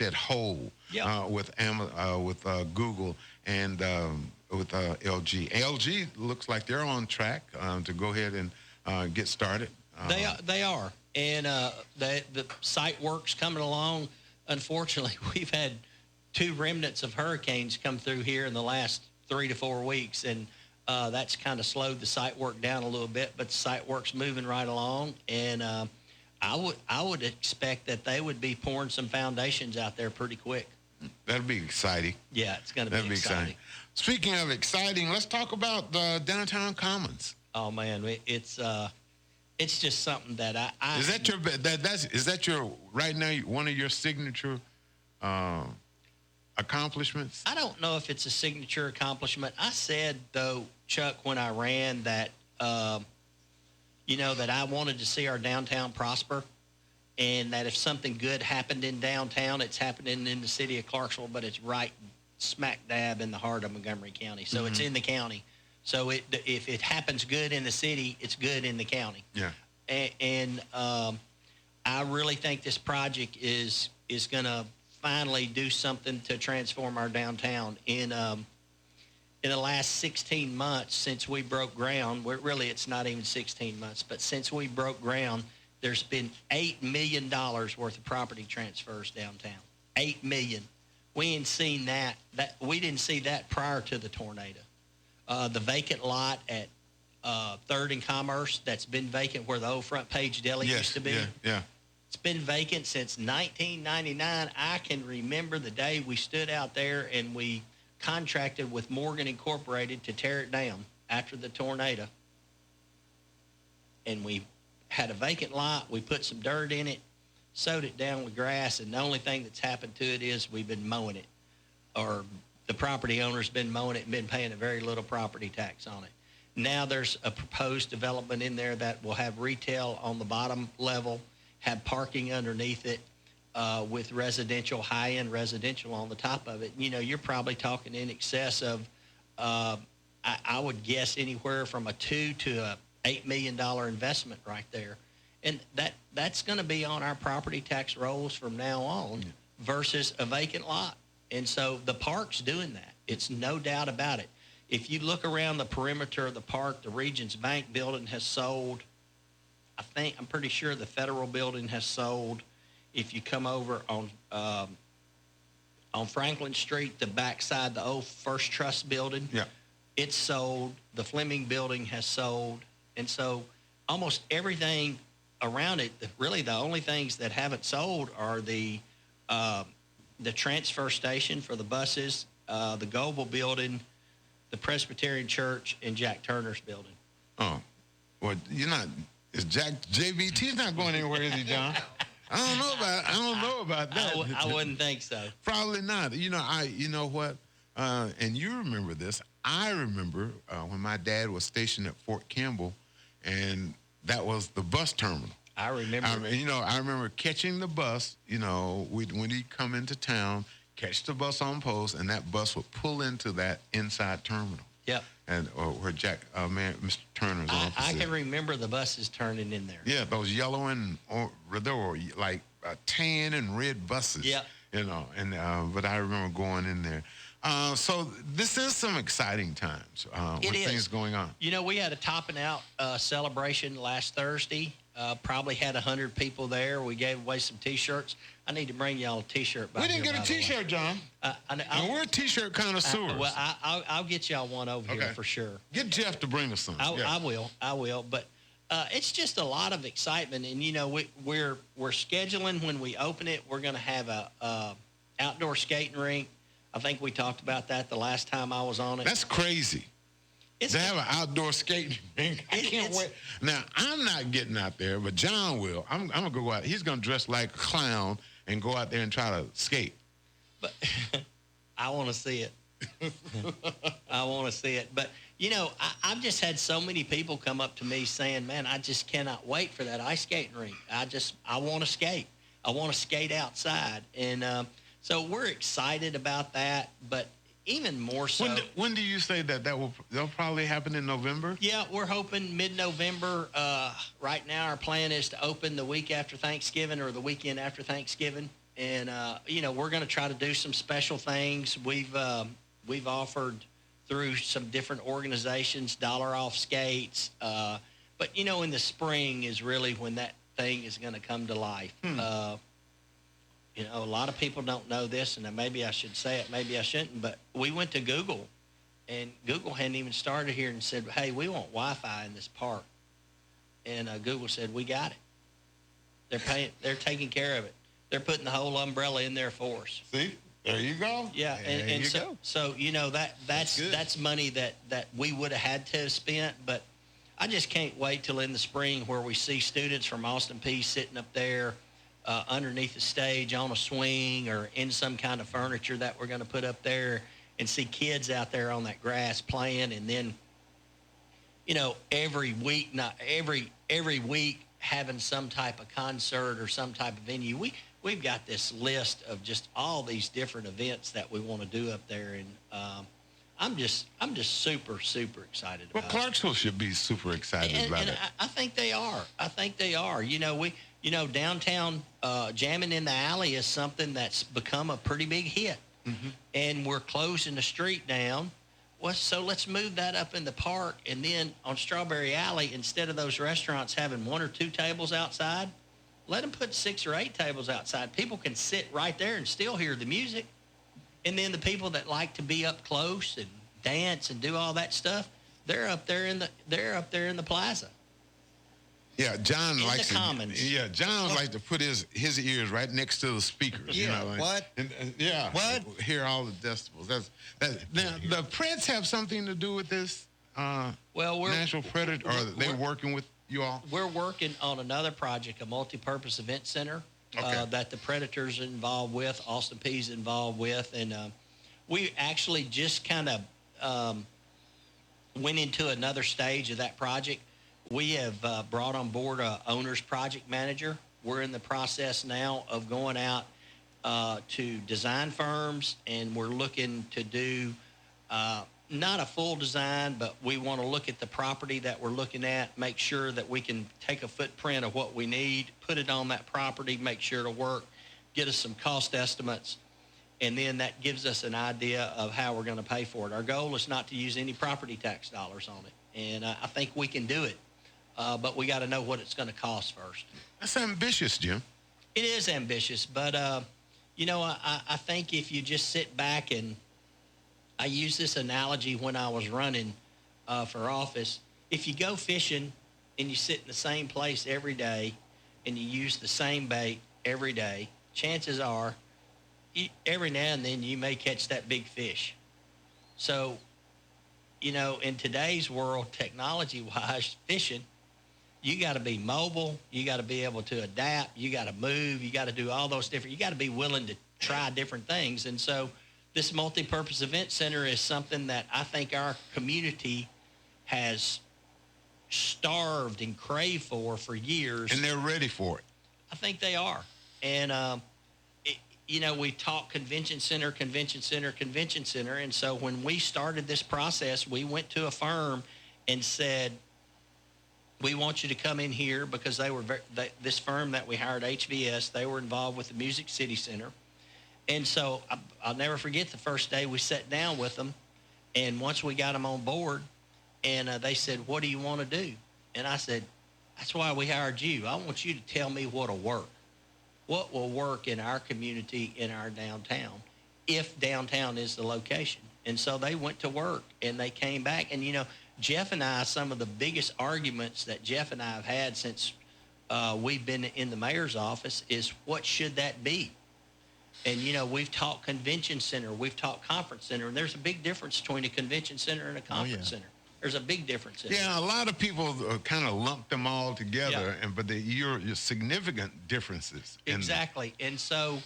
that hole with Google and with LG. LG looks like they're on track to go ahead and get started. They are, and the site work's coming along. Unfortunately, we've had 2 remnants of hurricanes come through here in the last 3 to 4 weeks, and that's kind of slowed the site work down a little bit. But the site work's moving right along, and I would expect that they would be pouring some foundations out there pretty quick. That'd be exciting. Yeah, it's going to be exciting. Speaking of exciting, let's talk about the downtown commons. Oh man, it's just something that I is that your right now one of your signature accomplishments? I don't know if it's a signature accomplishment. I said though, Chuck, when I ran that that I wanted to see our downtown prosper, and that if something good happened in downtown, it's happening in the city of Clarksville, but it's right smack dab in the heart of Montgomery County. So it's in the county. So if it happens good in the city, it's good in the county. Yeah. And I really think this project is going to finally do something to transform our downtown. In the last 16 months since we broke ground, really it's not even 16 months, but since we broke ground, there's been $8 million worth of property transfers downtown. $8 million. We ain't seen that. We didn't see that prior to the tornado. The vacant lot at 3rd and Commerce that's been vacant where the old Front Page Deli used to be. Yeah. It's been vacant since 1999. I can remember the day we stood out there and we contracted with Morgan Incorporated to tear it down after the tornado. And we had a vacant lot. We put some dirt in it, sowed it down with grass, and the only thing that's happened to it is we've been mowing it, or the property owner's been mowing it and been paying a very little property tax on it. Now there's a proposed development in there that will have retail on the bottom level, have parking underneath it, with residential, high-end residential on the top of it. You're probably talking in excess of, I would guess, anywhere from a $2 to a $8 million investment right there. And that's going to be on our property tax rolls from now on versus a vacant lot. And so the park's doing that. It's no doubt about it. If you look around the perimeter of the park, the Regions Bank building has sold. I'm pretty sure the Federal building has sold. If you come over on Franklin Street, the backside, the old First Trust building, it's sold. The Fleming building has sold. And so almost everything around it, really the only things that haven't sold are the transfer station for the buses, the Goebel building, the Presbyterian Church, and Jack Turner's building. Oh, well, JVT's not going anywhere, is he, John? I don't know about that. I wouldn't think so. Probably not. You know what? And you remember this. I remember when my dad was stationed at Fort Campbell, and that was the bus terminal. I remember. I remember catching the bus. When he'd come into town, catch the bus on post, and that bus would pull into that inside terminal. Yep. And where Mr. Turner's office I can remember the buses turning in there. Yeah, those yellow and there were like tan and red buses. Yeah. But I remember going in there. So this is some exciting times with things going on. We had a topping out celebration last Thursday. Probably had 100 people there. We gave away some T-shirts. I need to bring y'all a T-shirt. We didn't get a T-shirt, John. And we're T-shirt connoisseurs. Well, I'll get y'all one over here for sure. Get Jeff to bring us some. I will. But it's just a lot of excitement, and we're scheduling when we open it. We're going to have a outdoor skating rink. I think we talked about that the last time I was on it. That's crazy. To have an outdoor skating rink. I can't wait. Now, I'm not getting out there, but John will. I'm going to go out. He's going to dress like a clown and go out there and try to skate. But I want to see it. I want to see it. But, I've just had so many people come up to me saying, man, I just cannot wait for that ice skating rink. I want to skate. I want to skate outside. And so we're excited about that, but even more so. When do you say that'll probably happen in November? Yeah, we're hoping mid-November. Right now our plan is to open the week after Thanksgiving or the weekend after Thanksgiving. And we're going to try to do some special things. We've offered through some different organizations dollar off skates. But in the spring is really when that thing is going to come to life. A lot of people don't know this, and maybe I should say it, maybe I shouldn't, but we went to Google, and Google hadn't even started here and said, hey, we want Wi-Fi in this park. And Google said, we got it. They're taking care of it. They're putting the whole umbrella in there for us. See, there you go. Yeah, so that's money that we would have had to have spent, but I just can't wait till in the spring where we see students from Austin Peay sitting up there underneath the stage on a swing or in some kind of furniture that we're going to put up there, and see kids out there on that grass playing. And then, every week having some type of concert or some type of venue. We've got this list of just all these different events that we want to do up there, and I'm just super excited about it. Well, Clarksville should be super excited about it. I think they are. Downtown jamming in the alley is something that's become a pretty big hit. Mm-hmm. And we're closing the street down. Well, so let's move that up in the park. And then on Strawberry Alley, instead of those restaurants having 1 or 2 tables outside, let them put 6 or 8 tables outside. People can sit right there and still hear the music. And then the people that like to be up close and dance and do all that stuff, they're up there in the plaza. Yeah, John in likes the Commons. John likes to put his ears right next to the speakers. Yeah, what? What? Hear all the decibels. Now, the Preds have something to do with this. National Predator, or they're working with you all. We're working on another project, a multi-purpose event center that the Predators are involved with, Austin Peay's involved with, and we actually just kind of went into another stage of that project. We have brought on board a owner's project manager. We're in the process now of going out to design firms, and we're looking to do not a full design, but we want to look at the property that we're looking at, make sure that we can take a footprint of what we need, put it on that property, make sure it'll work, get us some cost estimates, and then that gives us an idea of how we're going to pay for it. Our goal is not to use any property tax dollars on it, and I think we can do it. But we got to know what it's going to cost first. That's ambitious, Jim. It is ambitious, but, I think if you just sit back, and I use this analogy when I was running for office. If you go fishing and you sit in the same place every day and you use the same bait every day, chances are every now and then you may catch that big fish. So, in today's world, technology-wise, fishing, you got to be mobile. You got to be able to adapt. You got to move. You got to do all those different. You got to be willing to try different things. And so, this multi-purpose event center is something that I think our community has starved and craved for years. And they're ready for it. I think they are. And we talk convention center. And so when we started this process, we went to a firm and said, we want you to come in here, because they were this firm that we hired, HVS, they were involved with the Music City Center. And so I'll never forget the first day we sat down with them, and once we got them on board, and they said, what do you want to do? And I said, that's why we hired you. I want you to tell me what'll work. What will work in our community, in our downtown, if downtown is the location. And so they went to work, and they came back. And, Jeff and I, some of the biggest arguments that Jeff and I have had since we've been in the mayor's office is, what should that be? And, we've talked convention center, we've talked conference center, and there's a big difference between a convention center and a conference center. There's a big difference in it. Yeah, a lot of people kind of lump them all together, but you're significant differences. Exactly. And so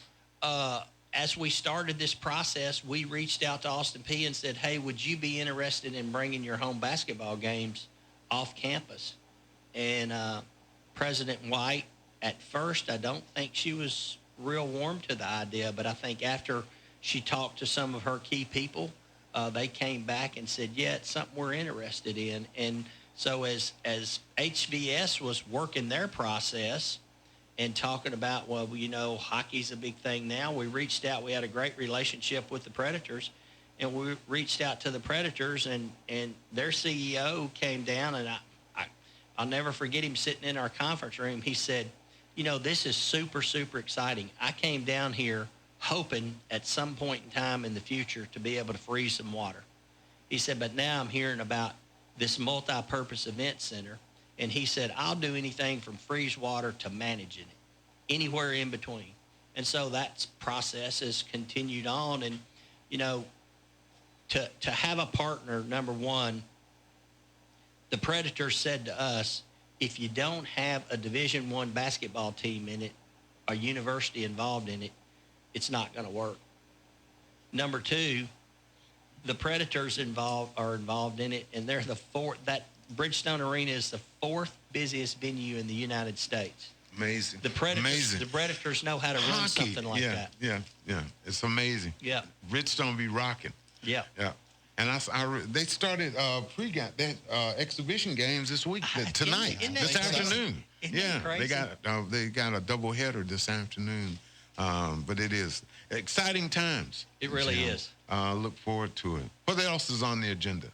as we started this process, we reached out to Austin Peay and said, hey, would you be interested in bringing your home basketball games off campus? And President White, at first, I don't think she was real warm to the idea, but I think after she talked to some of her key people, they came back and said, yeah, it's something we're interested in. And so as HVS was working their process, and talking about, well, hockey's a big thing now. We reached out. We had a great relationship with the Predators, and we reached out to the Predators, and their CEO came down, and I'll never forget him sitting in our conference room. He said, this is super, super exciting. I came down here hoping at some point in time in the future to be able to freeze some water. He said, but now I'm hearing about this multi-purpose event center. And he said, I'll do anything from freeze water to managing it, anywhere in between. And so that process has continued on. And, to have a partner, number one, the Predators said to us, if you don't have a Division I basketball team in it, a university involved in it, it's not going to work. Number two, the Predators are involved in it, and they're the fourth. That Bridgestone Arena is the fourth busiest venue in the United States. Amazing. The Predators know how to run something like that. Yeah. It's amazing. Yeah. Bridgestone be rocking. Yeah. And they started exhibition games this week, tonight, this afternoon. They got a doubleheader this afternoon. But it is exciting times. It really is. Look forward to it. What else is on the agenda?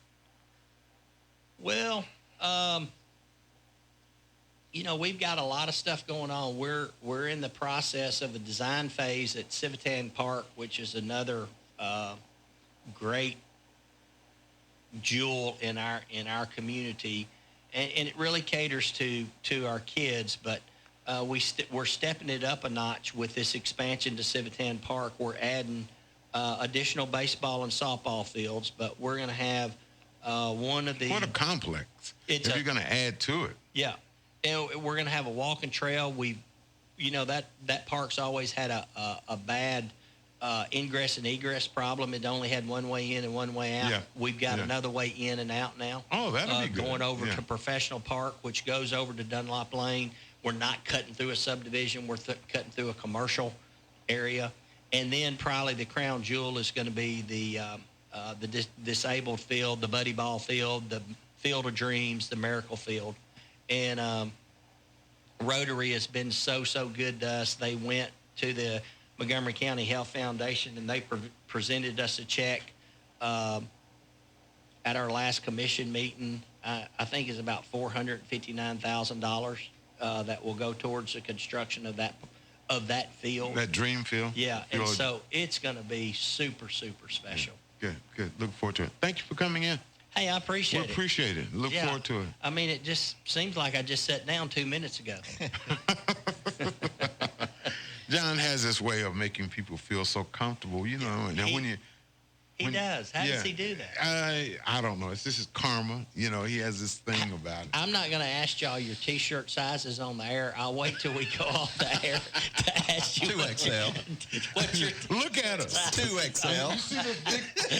Well, we've got a lot of stuff going on. We're in the process of a design phase at Civitan Park, which is another great jewel in our community, and it really caters to our kids. But we're stepping it up a notch with this expansion to Civitan Park. We're adding additional baseball and softball fields, but we're going to have one of the... What a complex, if you're going to add to it. Yeah. And we're going to have a walking trail. That park's always had a bad ingress and egress problem. It only had one way in and one way out. Yeah. We've got another way in and out now. Oh, that'll be good. Going over to Professional Park, which goes over to Dunlop Lane. We're not cutting through a subdivision. We're cutting through a commercial area. And then probably the crown jewel is going to be the disabled field, the Buddy Ball field, the Field of Dreams, the Miracle Field. And Rotary has been so good to us. They went to the Montgomery County Health Foundation, and they presented us a check at our last commission meeting. I think it's about $459,000 that will go towards the construction of that field. That dream field? Yeah, and so it's going to be super, super special. Good. Look forward to it. Thank you for coming in. Hey, I appreciate it. We appreciate it. Look forward to it. I mean, it just seems like I just sat down 2 minutes ago. John has this way of making people feel so comfortable, and then when you... He does. How does he do that? I don't know. This is karma. He has this thing about it. I'm not going to ask y'all your T-shirt sizes on the air. I'll wait till we go off the air to ask you. 2XL. What's your Look at us. 2XL.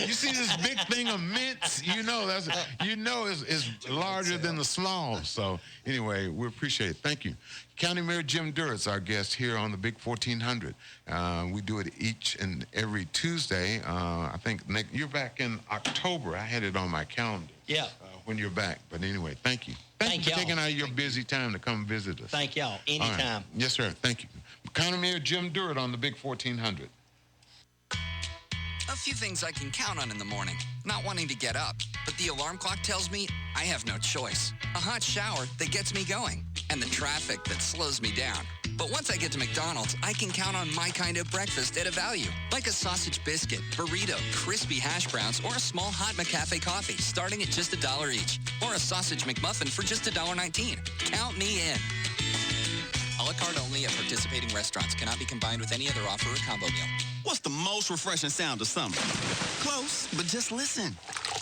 You see this big thing of mints? It's larger than the smalls. So anyway, we appreciate it. Thank you. County Mayor Jim Durrett's our guest here on the Big 1400. We do it each and every Tuesday. I think you're back in October. I had it on my calendar. Yeah. When you're back. But anyway, thank you. Thank you for taking out of your busy time to come visit us. Thank y'all. Anytime. Right. Yes, sir. Thank you. County Mayor Jim Durrett on the Big 1400. A few things I can count on in the morning. Not wanting to get up, but the alarm clock tells me I have no choice. A hot shower that gets me going, and the traffic that slows me down. But once I get to McDonald's, I can count on my kind of breakfast at a value, like a sausage biscuit, burrito, crispy hash browns, or a small hot McCafe coffee starting at just $1 each, or a sausage McMuffin for just $1.19. Count me in. A la carte only at participating restaurants. Cannot be combined with any other offer or combo meal. What's the most refreshing sound of summer? Close, but just listen.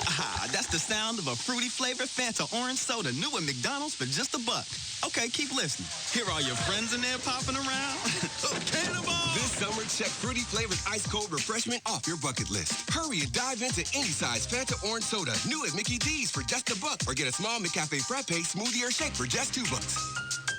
Ah, that's the sound of a fruity flavored Fanta orange soda new at McDonald's for just $1. Okay, keep listening. Hear all your friends in there popping around? Cannonball! This summer, check fruity flavored ice cold refreshment off your bucket list. Hurry and dive into any size Fanta orange soda new at Mickey D's for just $1, or get a small McCafe frappe smoothie or shake for just $2.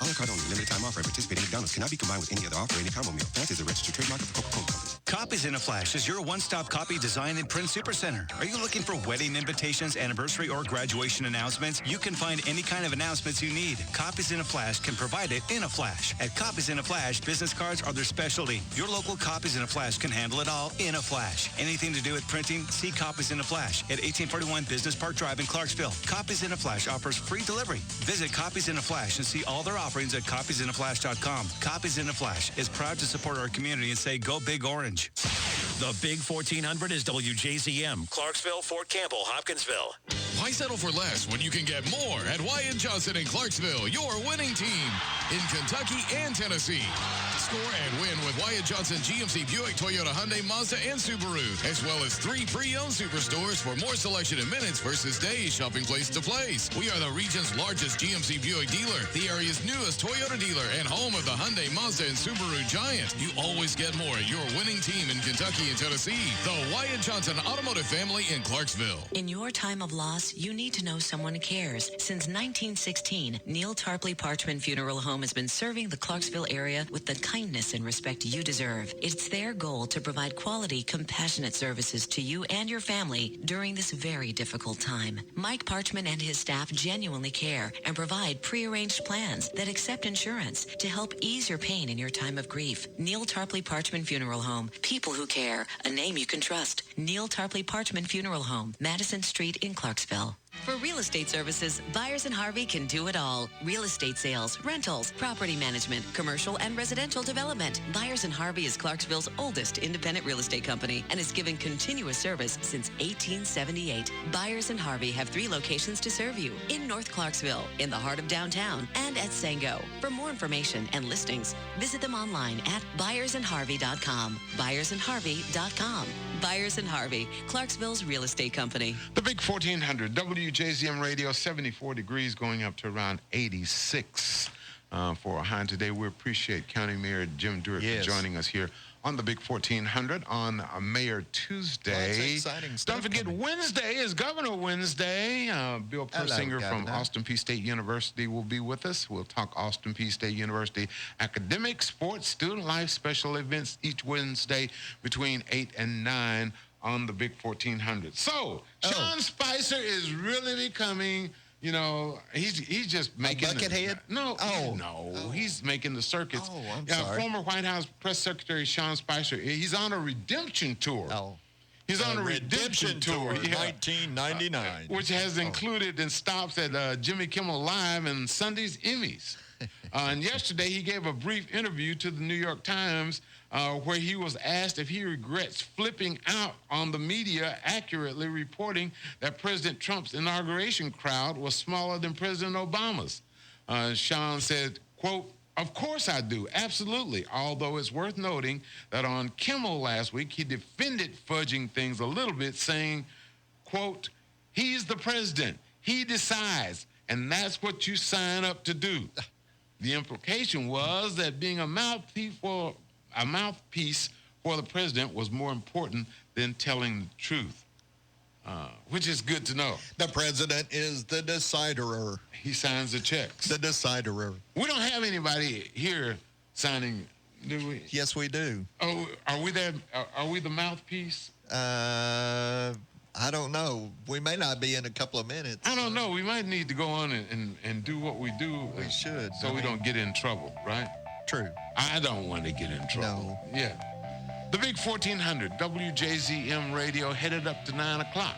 A la carte only. Limited time offer at participating McDonald's. Cannot be combined with any other offer or any combo meal. Fancy is a registered trademark of the Coca-Cola Company. Copies in a Flash is your one-stop copy design and print supercenter. Are you looking for wedding invitations, anniversary, or graduation announcements? You can find any kind of announcements you need. Copies in a Flash can provide it in a flash. At Copies in a Flash, business cards are their specialty. Your local Copies in a Flash can handle it all in a flash. Anything to do with printing, see Copies in a Flash at 1841 Business Park Drive in Clarksville. Copies in a Flash offers free delivery. Visit Copies in a Flash and see all their offerings at copiesinaflash.com. Copies in a Flash is proud to support our community and say go Big Orange. The Big 1400 is WJZM, Clarksville, Fort Campbell, Hopkinsville. Why settle for less when you can get more at Wyatt Johnson in Clarksville, your winning team in Kentucky and Tennessee. Score and win with Wyatt Johnson GMC Buick, Toyota, Hyundai, Mazda, and Subaru, as well as 3 pre-owned superstores for more selection in minutes versus days, shopping place to place. We are the region's largest GMC Buick dealer, the area's newest Toyota dealer, and home of the Hyundai, Mazda, and Subaru giant. You always get more at your winning team in Kentucky and Tennessee. The Wyatt Johnson Automotive Family in Clarksville. In your time of loss, you need to know someone cares. Since 1916, Neil Tarpley Parchman Funeral Home has been serving the Clarksville area with the kindness and respect you deserve. It's their goal to provide quality, compassionate services to you and your family during this very difficult time. Mike Parchman and his staff genuinely care and provide prearranged plans that accept insurance to help ease your pain in your time of grief. Neil Tarpley Parchman Funeral Home. People who care. A name you can trust. Neil Tarpley Parchman Funeral Home, Madison Street in Clarksville. For real estate services, Byers & Harvey can do it all. Real estate sales, rentals, property management, commercial and residential development. Byers & Harvey is Clarksville's oldest independent real estate company and has given continuous service since 1878. Byers & Harvey have 3 locations to serve you: in North Clarksville, in the heart of downtown, and at Sango. For more information and listings, visit them online at byersandharvey.com. byersandharvey.com. Byers & Harvey, Clarksville's real estate company. The Big 1400, WJZM Radio, 74 degrees, going up to around 86 for a high today. We appreciate County Mayor Jim Durrett for joining us here on the Big 1400 on Mayor Tuesday. Exciting stuff. Don't forget, Wednesday is Governor Wednesday. Bill Persinger from Austin Peay State University will be with us. We'll talk Austin Peay State University academic, sports, student life, special events each Wednesday between 8 and 9 on the Big 1400. So, Sean Spicer is really becoming, you know, he's just making... A buckethead? No, he's making the circuits. Oh, I'm sorry. Former White House Press Secretary Sean Spicer, he's on a redemption tour. Oh. He's on a redemption tour. 1999. Which has included and stops at Jimmy Kimmel Live and Sunday's Emmys. And yesterday he gave a brief interview to the New York Times where he was asked if he regrets flipping out on the media accurately reporting that President Trump's inauguration crowd was smaller than President Obama's. Sean said, quote, "Of course I do, absolutely. Although it's worth noting that on Kimmel last week, he defended fudging things a little bit, saying, quote, he's the president, he decides, and that's what you sign up to do." The implication was that being a mouthpiece for the president was more important than telling the truth, which is good to know. The president is the deciderer. He signs the checks. The deciderer. We don't have anybody here signing, do we? Yes, we do. Oh, are we there? Are we the mouthpiece? I don't know. We may not be in a couple of minutes. I don't know. We might need to go on and do what we do. We should. So we don't get in trouble, right? True. I don't want to get in trouble. No. Yeah. The Big 1400, WJZM Radio, headed up to 9 o'clock.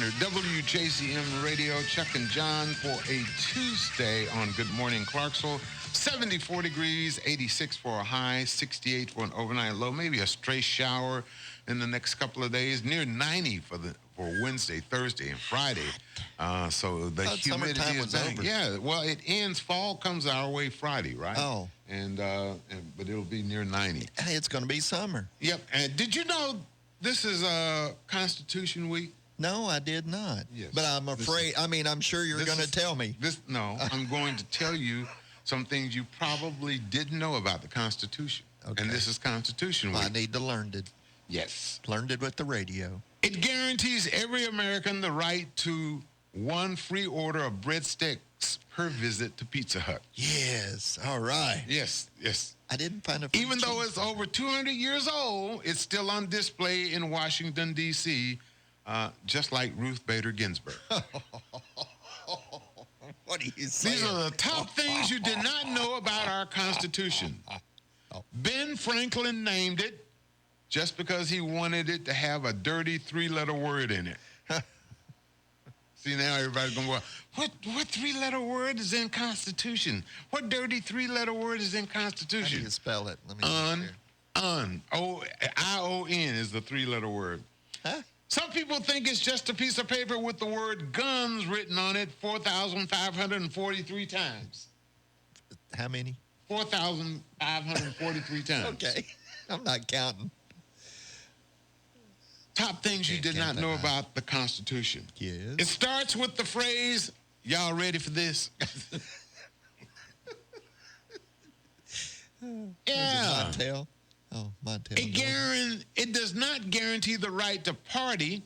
WJZM Radio, Chuck and John for a Tuesday on Good Morning Clarksville. 74 degrees, 86 for a high, 68 for an overnight low, maybe a stray shower in the next couple of days, near 90 for Wednesday, Thursday, and Friday. So the humidity is back. Yeah, well, it ends. Fall comes our way Friday, right? Oh. But it'll be near 90. Hey, it's going to be summer. Yep. And did you know this is Constitution Week? No, I did not. Yes. But I'm afraid, I'm sure you're going to tell me. I'm going to tell you some things you probably didn't know about the Constitution. Okay. And this is Constitution Week. I need to learn it. Yes. Learned it with the radio. It guarantees every American the right to one free order of breadsticks per visit to Pizza Hut. Yes. All right. Yes. I didn't find a Even though it's over 200 years old, it's still on display in Washington, D.C., just like Ruth Bader Ginsburg. What are you saying? These are the top things you did not know about our Constitution. Ben Franklin named it just because he wanted it to have a dirty three-letter word in it. See, now everybody's going to go, what three-letter word is in Constitution? What dirty three-letter word is in Constitution? How do you spell it? Let me I-O-N is the three-letter word. Huh? Some people think it's just a piece of paper with the word guns written on it 4,543 times. How many? 4,543 times. Okay. I'm not counting. Top things you did not know about the Constitution. Yes. It starts with the phrase, y'all ready for this? Yeah. Montel? Oh, Montel. It does not guarantee the right to party,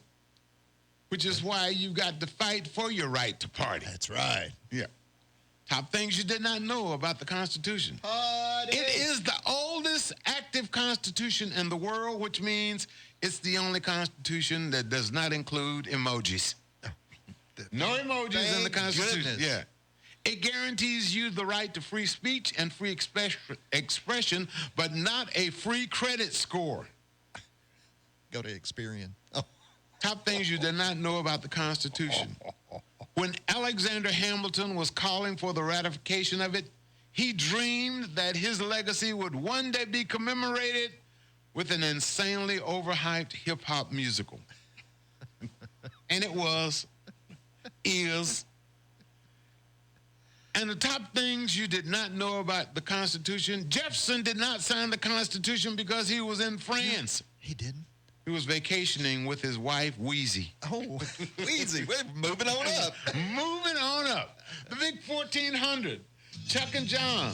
which is why you got to fight for your right to party. That's right. Yeah. Top things you did not know about the Constitution. Party. It is the oldest active Constitution in the world, which means it's the only Constitution that does not include emojis. No emojis in the Constitution. Goodness. Yeah. It guarantees you the right to free speech and free expression, but not a free credit score. Go to Experian. Oh. Top things you did not know about the Constitution. When Alexander Hamilton was calling for the ratification of it, he dreamed that his legacy would one day be commemorated with an insanely overhyped hip-hop musical. And it is. And the top things you did not know about the Constitution, Jefferson did not sign the Constitution because he was in France. He didn't? He was vacationing with his wife, Wheezy. Oh, Wheezy. We're moving on up. Moving on up. The Big 1400. Chuck and John.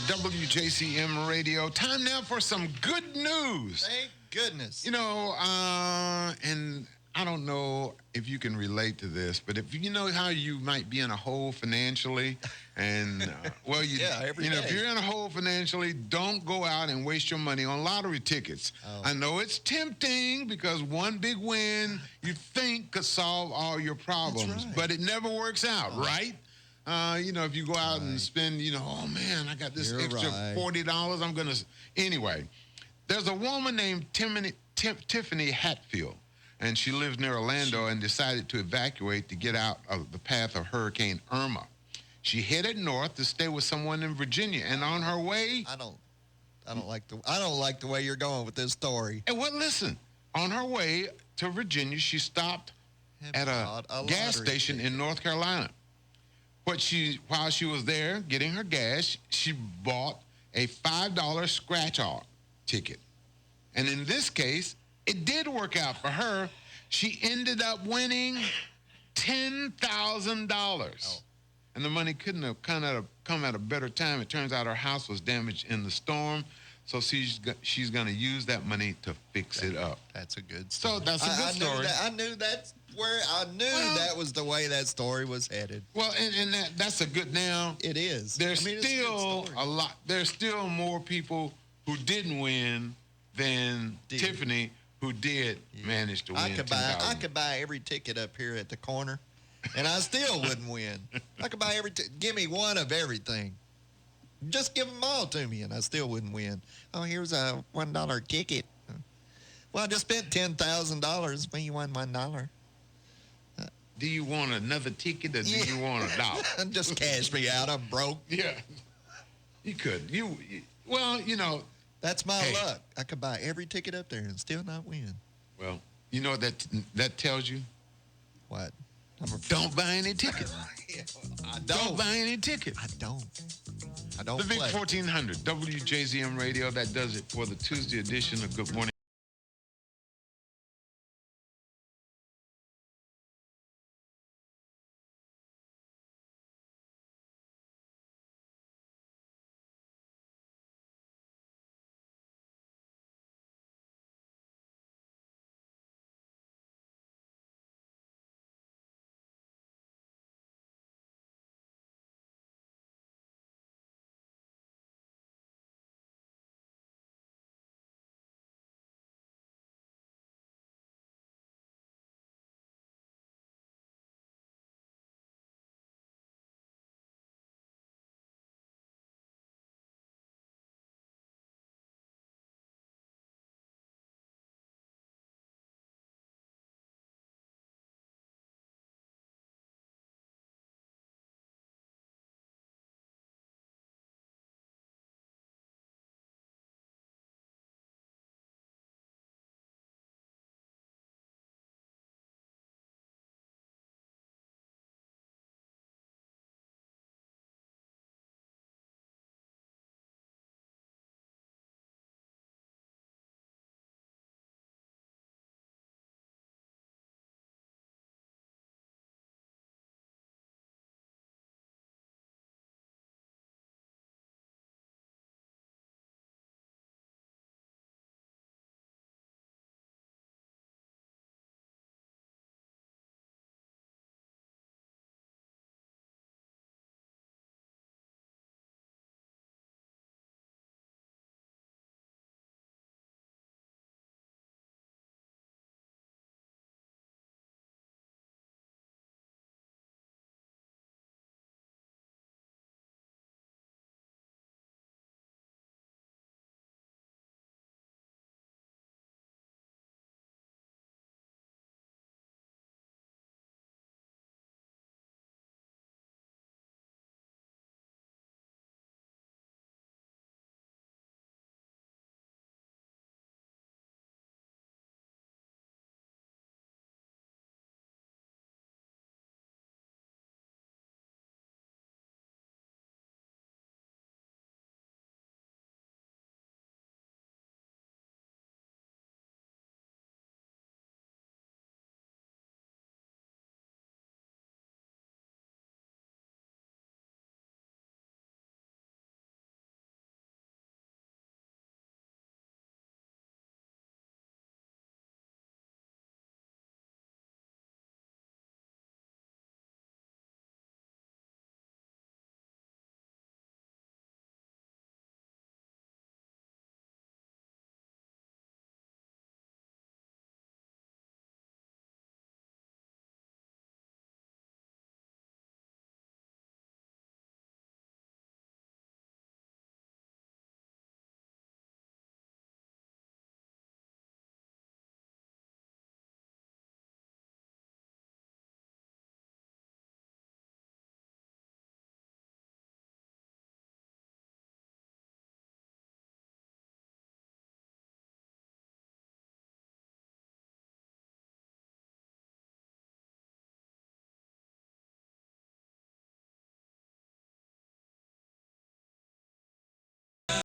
WJZM Radio. Time now for some good news. Thank goodness. You know, and I don't know if you can relate to this, but if you know how you might be in a hole financially, and well, every if day. you're in a hole financially, don't go out and waste your money on lottery tickets. Oh. I know it's tempting because one big win you think could solve all your problems, right. but it never works out, right? If you go out and spend, oh man, I got this You're extra right. $40, I'm gonna. Anyway, there's a woman named Tiffany Hatfield, and she lives near Orlando and decided to evacuate to get out of the path of Hurricane Irma. She headed north to stay with someone in Virginia, and on her way, I don't like the way you're going with this story. and well, listen, on her way to Virginia, she stopped at a gas lottery station ticket. in North Carolina. While she was there getting her gas, she bought a $5 scratch-off ticket. And in this case, it did work out for her. She ended up winning $10,000. Oh. And the money couldn't have come at a better time. It turns out her house was damaged in the storm, so she's going to use that money to fix it up. That's a good story. So that's a good story. I knew that was the way that story was headed. Well, and that's a good now. It is. There's it's a good still story. a lot. There's still more people who didn't win than Tiffany who did manage to win. I could $10,000. buy every ticket up here at the corner, and I still wouldn't win. I could buy give me one of everything. Just give them all to me, and I still wouldn't win. Oh, here's a $1 ticket. Well, I just spent $10,000 when you won $1. Do you want another ticket or do you want $1? Just cash me out. I'm broke. Yeah, you could. That's my Hey. luck. I could buy every ticket up there and still not win. Well, you know what that tells you? What? Don't buy any tickets. I Don't buy any tickets. I don't. I don't The Big play. 1400 WJZM Radio. That does it for the Tuesday edition of Good Morning.